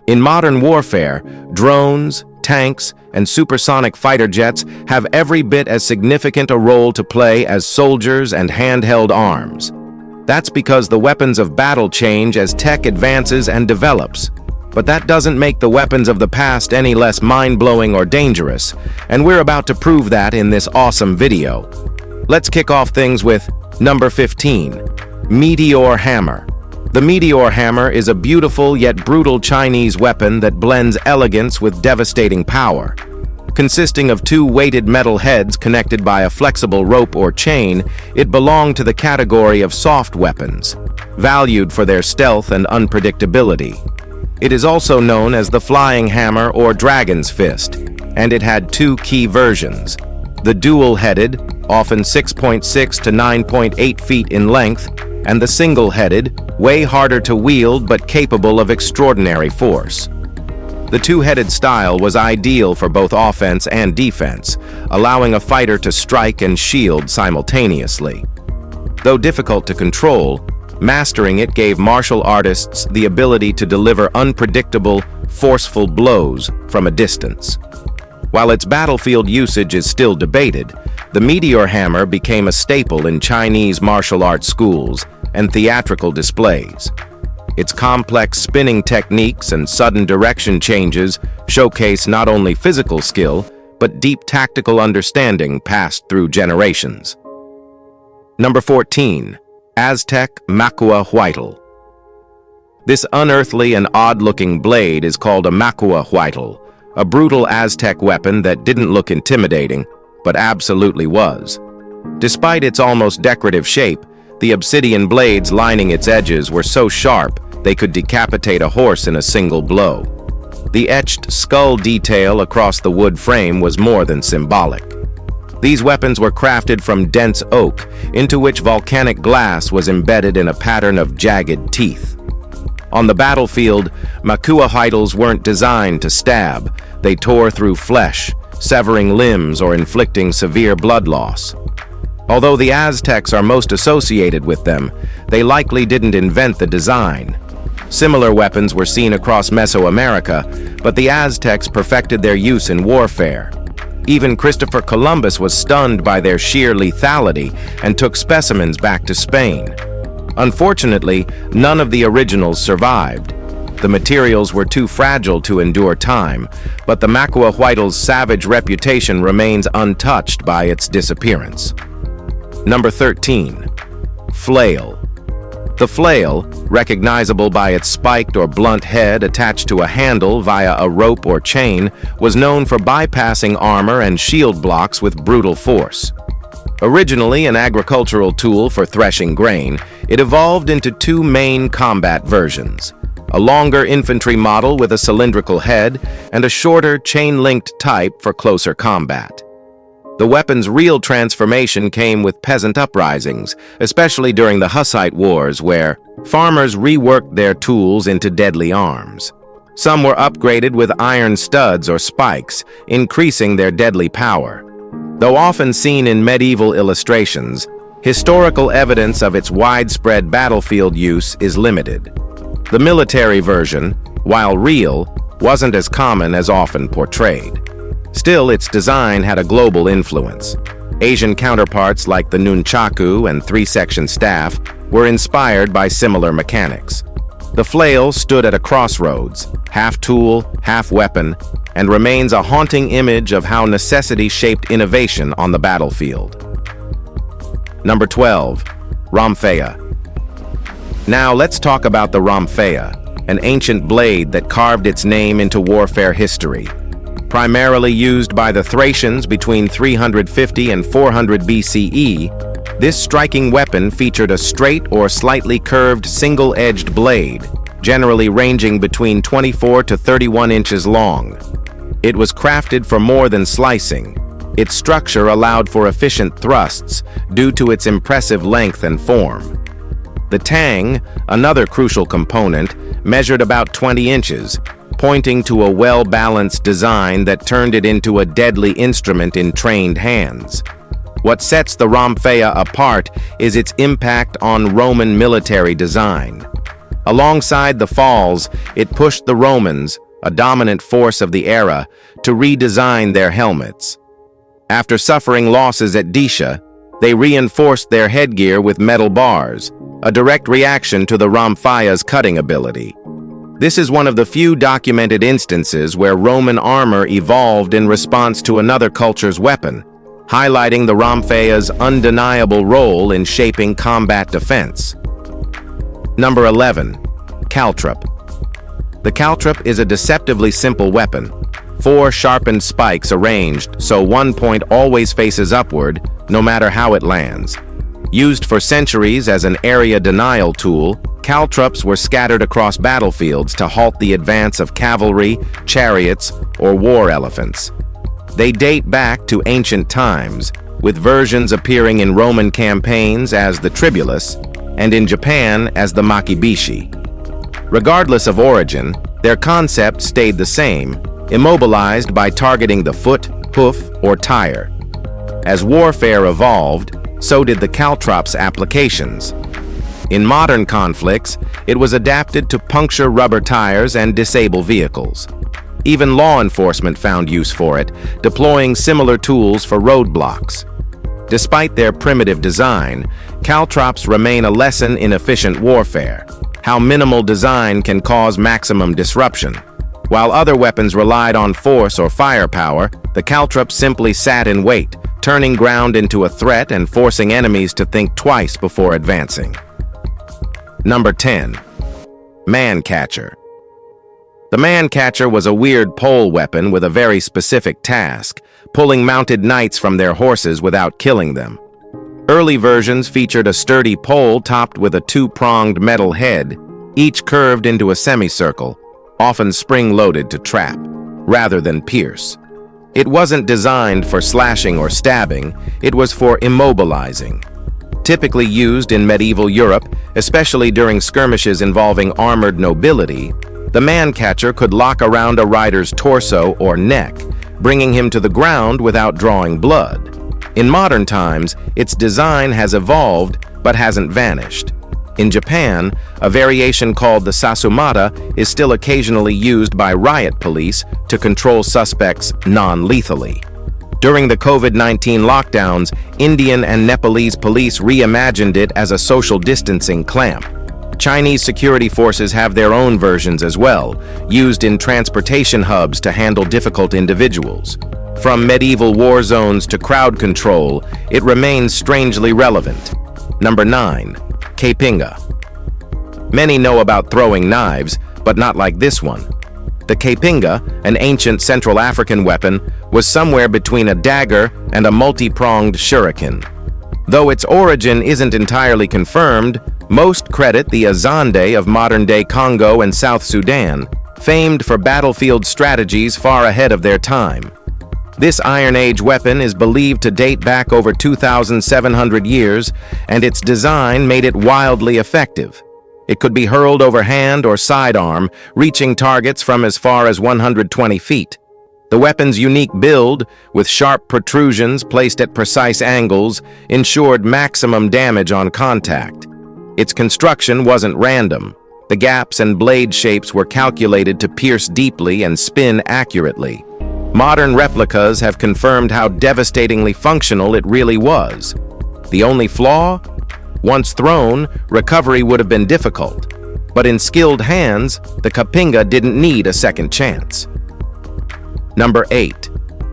In modern warfare, drones, tanks, and supersonic fighter jets have every bit as significant a role to play as soldiers and handheld arms. That's because the weapons of battle change as tech advances and develops. But that doesn't make the weapons of the past any less mind-blowing or dangerous, and we're about to prove that in this awesome video. Let's kick off things with number 15, Meteor Hammer. The Meteor Hammer is a beautiful yet brutal Chinese weapon that blends elegance with devastating power. Consisting of two weighted metal heads connected by a flexible rope or chain, it belonged to the category of soft weapons, valued for their stealth and unpredictability. It is also known as the Flying Hammer or Dragon's Fist, and it had two key versions. The dual-headed, often 6.6 to 9.8 feet in length, and the single-headed, way harder to wield but capable of extraordinary force. The two-headed style was ideal for both offense and defense, allowing a fighter to strike and shield simultaneously. Though difficult to control, mastering it gave martial artists the ability to deliver unpredictable, forceful blows from a distance. While its battlefield usage is still debated, the Meteor Hammer became a staple in Chinese martial arts schools and theatrical displays. Its complex spinning techniques and sudden direction changes showcase not only physical skill, but deep tactical understanding passed through generations. Number 14. Aztec macuahuitl. This unearthly and odd-looking blade is called a macuahuitl, a brutal Aztec weapon that didn't look intimidating, but absolutely was. Despite its almost decorative shape, the obsidian blades lining its edges were so sharp they could decapitate a horse in a single blow. The etched skull detail across the wood frame was more than symbolic. These weapons were crafted from dense oak, into which volcanic glass was embedded in a pattern of jagged teeth. On the battlefield, macuahuitls weren't designed to stab. They tore through flesh, severing limbs or inflicting severe blood loss. Although the Aztecs are most associated with them, they likely didn't invent the design. Similar weapons were seen across Mesoamerica, but the Aztecs perfected their use in warfare. Even Christopher Columbus was stunned by their sheer lethality and took specimens back to Spain. Unfortunately, none of the originals survived. The materials were too fragile to endure time, but the macuahuitl's savage reputation remains untouched by its disappearance. Number 13. Flail. The flail, recognizable by its spiked or blunt head attached to a handle via a rope or chain, was known for bypassing armor and shield blocks with brutal force. Originally an agricultural tool for threshing grain, it evolved into two main combat versions: a longer infantry model with a cylindrical head, and a shorter chain-linked type for closer combat. The weapon's real transformation came with peasant uprisings, especially during the Hussite Wars, where farmers reworked their tools into deadly arms. Some were upgraded with iron studs or spikes, increasing their deadly power. Though often seen in medieval illustrations, historical evidence of its widespread battlefield use is limited. The military version, while real, wasn't as common as often portrayed. Still, its design had a global influence. Asian counterparts like the nunchaku and three-section staff were inspired by similar mechanics. The flail stood at a crossroads, half tool, half weapon, and remains a haunting image of how necessity shaped innovation on the battlefield. Number 12. Rhomphaia. Now let's talk about the rhomphaia, an ancient blade that carved its name into warfare history. Primarily used by the Thracians between 350 and 400 BCE, this striking weapon featured a straight or slightly curved single-edged blade, generally ranging between 24 to 31 inches long. It was crafted for more than slicing. Its structure allowed for efficient thrusts due to its impressive length and form. The tang, another crucial component, measured about 20 inches, pointing to a well-balanced design that turned it into a deadly instrument in trained hands. What sets the rhomphaia apart is its impact on Roman military design. Alongside the falls, it pushed the Romans, a dominant force of the era, to redesign their helmets. After suffering losses at Disha, they reinforced their headgear with metal bars, a direct reaction to the rhomphaia's cutting ability. This is one of the few documented instances where Roman armor evolved in response to another culture's weapon, highlighting the rhomphaia's undeniable role in shaping combat defense. Number 11. Caltrop. The caltrop is a deceptively simple weapon. 4 sharpened spikes arranged so one point always faces upward, no matter how it lands. Used for centuries as an area denial tool, caltrops were scattered across battlefields to halt the advance of cavalry, chariots, or war elephants. They date back to ancient times, with versions appearing in Roman campaigns as the tribulus and in Japan as the makibishi. Regardless of origin, their concept stayed the same, immobilized by targeting the foot, hoof, or tire. As warfare evolved, so did the caltrop's applications. In modern conflicts, it was adapted to puncture rubber tires and disable vehicles. Even law enforcement found use for it, deploying similar tools for roadblocks. Despite their primitive design, caltrops remain a lesson in efficient warfare, how minimal design can cause maximum disruption. While other weapons relied on force or firepower, the caltrop simply sat in wait, turning ground into a threat and forcing enemies to think twice before advancing. Number 10. Man-catcher. The man-catcher was a weird pole weapon with a very specific task, pulling mounted knights from their horses without killing them. Early versions featured a sturdy pole topped with a 2-pronged metal head, each curved into a semicircle, often spring-loaded to trap, rather than pierce. It wasn't designed for slashing or stabbing, it was for immobilizing. Typically used in medieval Europe, especially during skirmishes involving armored nobility, the man-catcher could lock around a rider's torso or neck, bringing him to the ground without drawing blood. In modern times, its design has evolved but hasn't vanished. In Japan, a variation called the sasumata is still occasionally used by riot police to control suspects non-lethally. During the COVID-19 lockdowns, Indian and Nepalese police reimagined it as a social distancing clamp. Chinese security forces have their own versions as well, used in transportation hubs to handle difficult individuals. From medieval war zones to crowd control, it remains strangely relevant. Number 9. Kpinga. Many know about throwing knives, but not like this one. The kpinga, an ancient Central African weapon, was somewhere between a dagger and a multi-pronged shuriken. Though its origin isn't entirely confirmed, most credit the Azande of modern-day Congo and South Sudan, famed for battlefield strategies far ahead of their time. This Iron Age weapon is believed to date back over 2,700 years, and its design made it wildly effective. It could be hurled overhand or sidearm, reaching targets from as far as 120 feet. The weapon's unique build, with sharp protrusions placed at precise angles, ensured maximum damage on contact. Its construction wasn't random. The gaps and blade shapes were calculated to pierce deeply and spin accurately. Modern replicas have confirmed how devastatingly functional it really was. The only flaw? Once thrown, recovery would have been difficult. But in skilled hands, the kpinga didn't need a second chance. Number 8.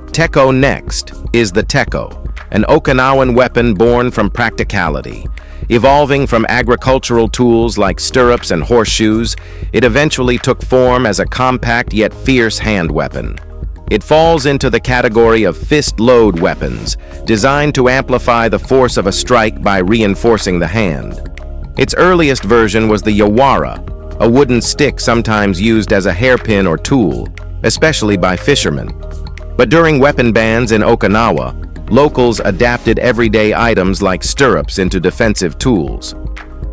Tekko. Next is the tekko, an Okinawan weapon born from practicality. Evolving from agricultural tools like stirrups and horseshoes, it eventually took form as a compact yet fierce hand weapon. It falls into the category of fist-load weapons, designed to amplify the force of a strike by reinforcing the hand. Its earliest version was the yawara, a wooden stick sometimes used as a hairpin or tool, especially by fishermen. But during weapon bans in Okinawa, locals adapted everyday items like stirrups into defensive tools.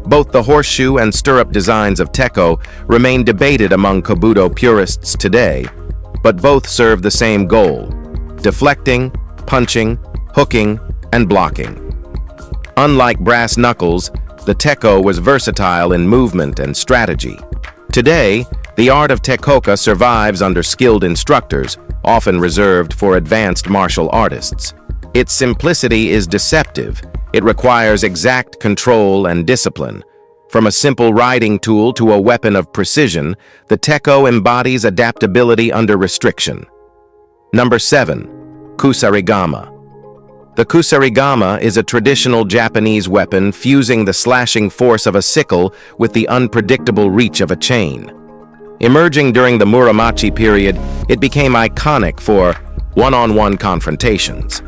Both the horseshoe and stirrup designs of tekko remain debated among kyudo purists today, but both serve the same goal: deflecting, punching, hooking, and blocking. Unlike brass knuckles, The tekko was versatile in movement and strategy. Today, the art of tekkoka survives under skilled instructors, often reserved for advanced martial artists. Its simplicity is deceptive. It requires exact control and discipline. From a simple riding tool to a weapon of precision, the tekko embodies adaptability under restriction. Number 7. Kusarigama. The kusarigama is a traditional Japanese weapon fusing the slashing force of a sickle with the unpredictable reach of a chain. Emerging during the Muromachi period, it became iconic for one-on-one confrontations.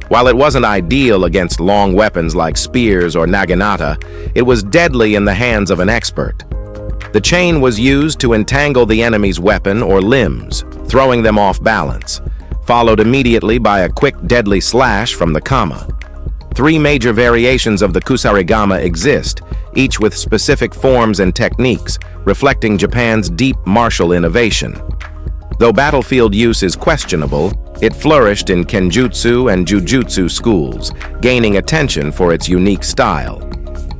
While it wasn't ideal against long weapons like spears or naginata, it was deadly in the hands of an expert. The chain was used to entangle the enemy's weapon or limbs, throwing them off balance, followed immediately by a quick deadly slash from the kama. 3 major variations of the kusarigama exist, each with specific forms and techniques, reflecting Japan's deep martial innovation. Though battlefield use is questionable, it flourished in kenjutsu and jujutsu schools, gaining attention for its unique style.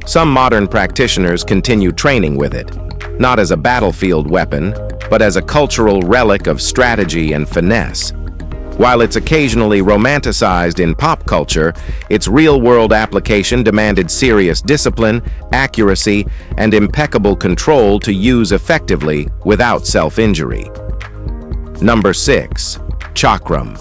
Some modern practitioners continue training with it, not as a battlefield weapon, but as a cultural relic of strategy and finesse. While it's occasionally romanticized in pop culture, its real-world application demanded serious discipline, accuracy, and impeccable control to use effectively without self-injury. Number 6. Chakram.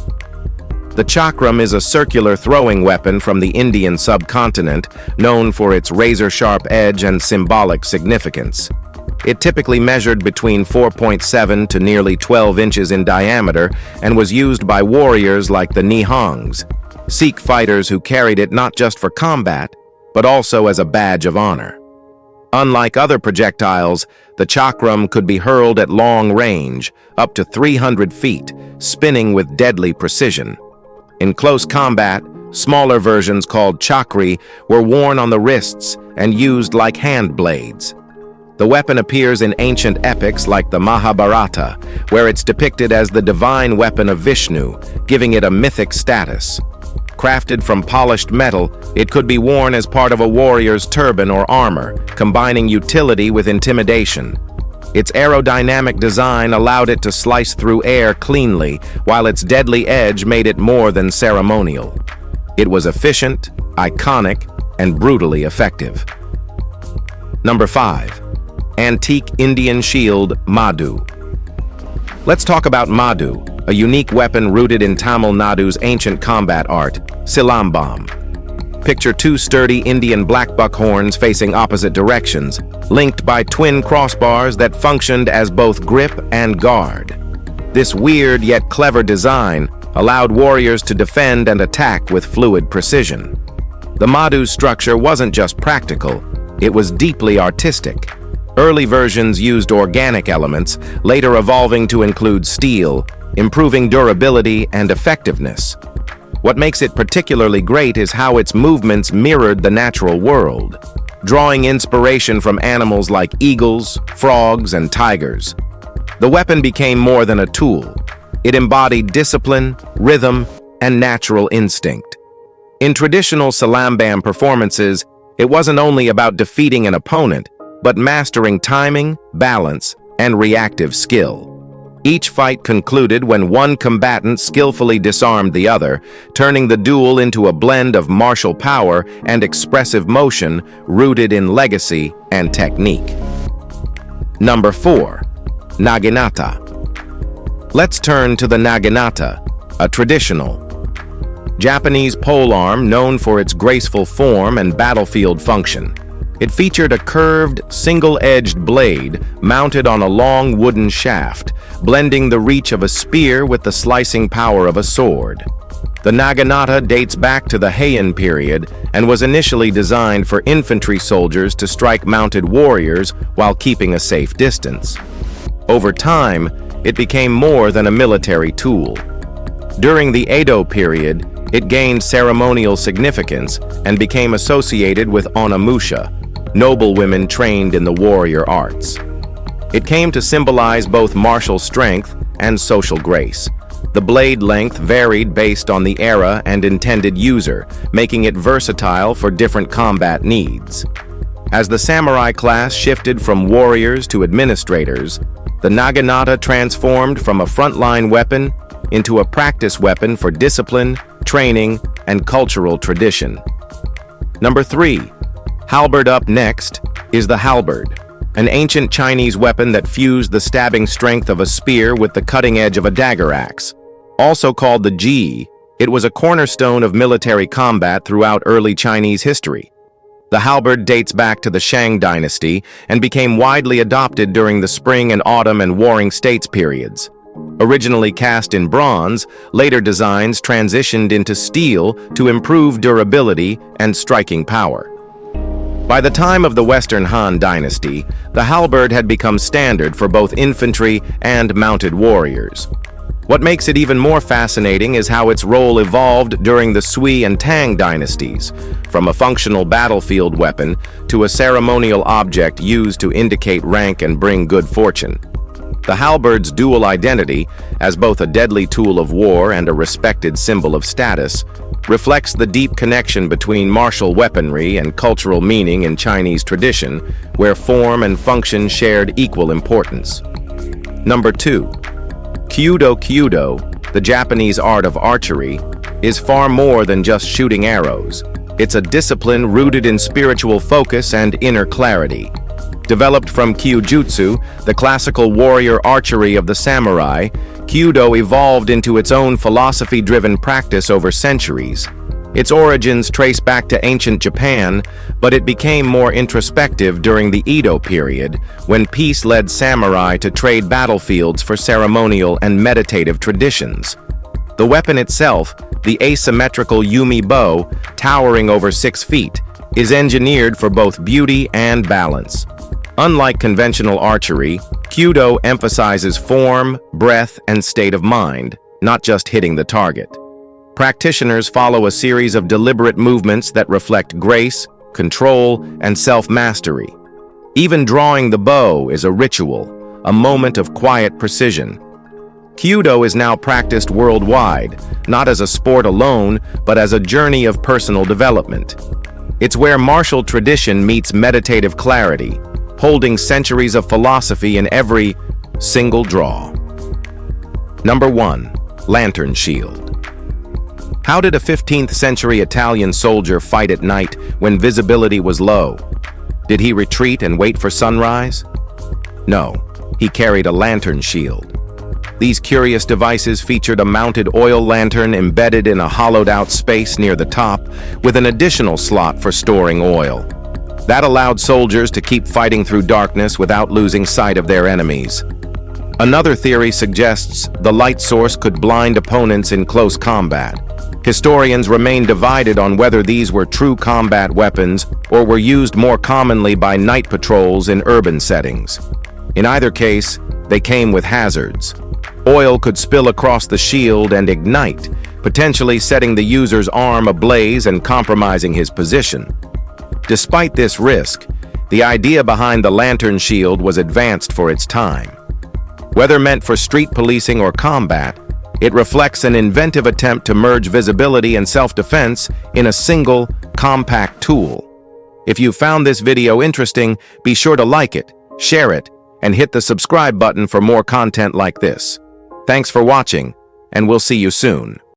The chakram is a circular throwing weapon from the Indian subcontinent, known for its razor-sharp edge and symbolic significance. It typically measured between 4.7 to nearly 12 inches in diameter and was used by warriors like the Nihongs, Sikh fighters who carried it not just for combat, but also as a badge of honor. Unlike other projectiles, the chakram could be hurled at long range, up to 300 feet, spinning with deadly precision. In close combat, smaller versions called chakri were worn on the wrists and used like hand blades. The weapon appears in ancient epics like the Mahabharata, where it's depicted as the divine weapon of Vishnu, giving it a mythic status. Crafted from polished metal, it could be worn as part of a warrior's turban or armor, combining utility with intimidation. Its aerodynamic design allowed it to slice through air cleanly, while its deadly edge made it more than ceremonial. It was efficient, iconic, and brutally effective. Number 5. Antique Indian shield, madu. Let's talk about madu, a unique weapon rooted in Tamil Nadu's ancient combat art, silambam. Picture 2 sturdy Indian black buck horns facing opposite directions, linked by twin crossbars that functioned as both grip and guard. This weird yet clever design allowed warriors to defend and attack with fluid precision. The madu's structure wasn't just practical, it was deeply artistic. Early versions used organic elements, later evolving to include steel, improving durability and effectiveness. What makes it particularly great is how its movements mirrored the natural world, drawing inspiration from animals like eagles, frogs, and tigers. The weapon became more than a tool. It embodied discipline, rhythm, and natural instinct. In traditional silambam performances, it wasn't only about defeating an opponent, but mastering timing, balance, and reactive skill. Each fight concluded when one combatant skillfully disarmed the other, turning the duel into a blend of martial power and expressive motion rooted in legacy and technique. Number 4. Naginata. Let's turn to the naginata, a traditional Japanese polearm known for its graceful form and battlefield function. It featured a curved, single-edged blade mounted on a long wooden shaft, blending the reach of a spear with the slicing power of a sword. The naginata dates back to the Heian period and was initially designed for infantry soldiers to strike mounted warriors while keeping a safe distance. Over time, it became more than a military tool. During the Edo period, it gained ceremonial significance and became associated with onamusha, noblewomen trained in the warrior arts. It came to symbolize both martial strength and social grace, The blade length varied based on the era and intended user, making it versatile for different combat needs. As the samurai class shifted from warriors to administrators, the naginata transformed from a frontline weapon into a practice weapon for discipline, training, and cultural tradition. Number 3. Halberd. Up next is the halberd, an ancient Chinese weapon that fused the stabbing strength of a spear with the cutting edge of a dagger axe. Also called the ji, it was a cornerstone of military combat throughout early Chinese history. The halberd dates back to the Shang dynasty and became widely adopted during the Spring and Autumn and Warring States periods. Originally cast in bronze, later designs transitioned into steel to improve durability and striking power. By the time of the Western Han dynasty, the halberd had become standard for both infantry and mounted warriors. What makes it even more fascinating is how its role evolved during the Sui and Tang dynasties, from a functional battlefield weapon to a ceremonial object used to indicate rank and bring good fortune. The halberd's dual identity, as both a deadly tool of war and a respected symbol of status, reflects the deep connection between martial weaponry and cultural meaning in Chinese tradition, where form and function shared equal importance. Number 2. Kyudo, the Japanese art of archery, is far more than just shooting arrows. It's a discipline rooted in spiritual focus and inner clarity. Developed from kyujutsu, the classical warrior archery of the samurai, kyudo evolved into its own philosophy-driven practice over centuries. Its origins trace back to ancient Japan, but it became more introspective during the Edo period, when peace led samurai to trade battlefields for ceremonial and meditative traditions. The weapon itself, the asymmetrical Yumi bow, towering over 6 feet, is engineered for both beauty and balance. Unlike conventional archery, kyudo emphasizes form, breath, and state of mind, not just hitting the target. Practitioners follow a series of deliberate movements that reflect grace, control, and self-mastery. Even drawing the bow is a ritual, a moment of quiet precision. Kyudo is now practiced worldwide, not as a sport alone, but as a journey of personal development. It's where martial tradition meets meditative clarity, holding centuries of philosophy in every single draw. Number 1. Lantern shield. How did a 15th century Italian soldier fight at night when visibility was low? Did he retreat and wait for sunrise? No, he carried a lantern shield. These curious devices featured a mounted oil lantern embedded in a hollowed-out space near the top, with an additional slot for storing oil. That allowed soldiers to keep fighting through darkness without losing sight of their enemies. Another theory suggests the light source could blind opponents in close combat. Historians remain divided on whether these were true combat weapons or were used more commonly by night patrols in urban settings. In either case, they came with hazards. Oil could spill across the shield and ignite, potentially setting the user's arm ablaze and compromising his position. Despite this risk, the idea behind the lantern shield was advanced for its time. Whether meant for street policing or combat, it reflects an inventive attempt to merge visibility and self-defense in a single, compact tool. If you found this video interesting, be sure to like it, share it, and hit the subscribe button for more content like this. Thanks for watching, and we'll see you soon.